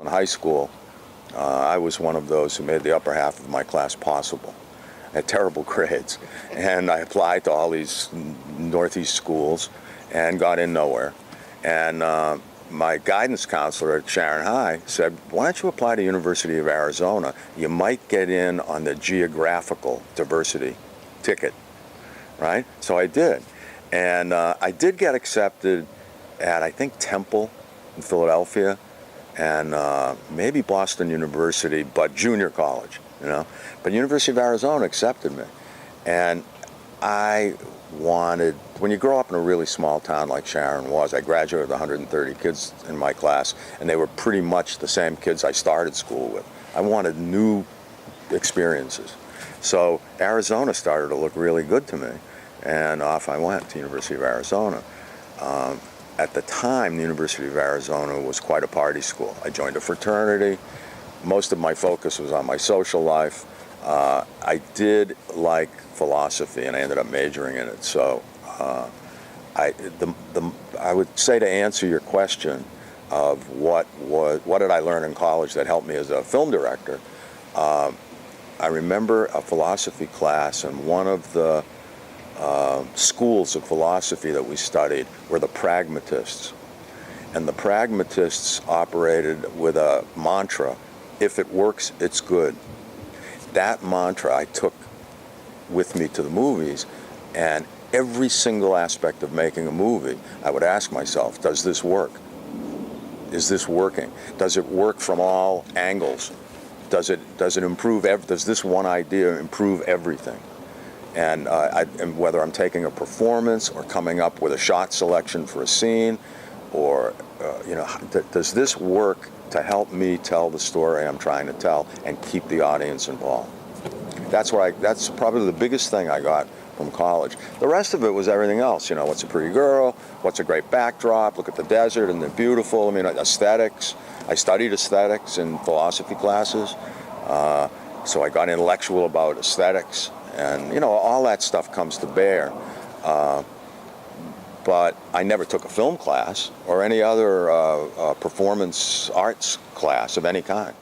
In high school, I was one of those who made the upper half of my class possible. I had terrible grades, and I applied to all these Northeast schools and got in nowhere. And my guidance counselor at Sharon High said, why don't you apply to University of Arizona? You might get in on the geographical diversity ticket, right? So I did. And I did get accepted at, I think, Temple in Philadelphia, and maybe Boston University, but junior college, you know. But University of Arizona accepted me. And I wanted, when you grow up in a really small town like Sharon was, I graduated with 130 kids in my class, and they were pretty much the same kids I started school with. I wanted new experiences. So Arizona started to look really good to me, and off I went to University of Arizona. At the time, the University of Arizona was quite a party school. I joined a fraternity. Most of my focus was on my social life. I did like philosophy, and I ended up majoring in it. So I would say, to answer your question of what did I learn in college that helped me as a film director, I remember a philosophy class, and one of the schools of philosophy that we studied were the pragmatists. And the pragmatists operated with a mantra: if it works, it's good. That mantra I took with me to the movies, and every single aspect of making a movie, I would ask myself, does this work? Is this working? Does it work from all angles? Does it improve, does this one idea improve everything? And whether I'm taking a performance or coming up with a shot selection for a scene, or does this work to help me tell the story I'm trying to tell and keep the audience involved? That's probably the biggest thing I got from college. The rest of it was everything else. You know, what's a pretty girl? What's a great backdrop? Look at the desert, and they're beautiful. I mean, aesthetics. I studied aesthetics in philosophy classes, so I got intellectual about aesthetics. And, you know, all that stuff comes to bear. But I never took a film class or any other performance arts class of any kind.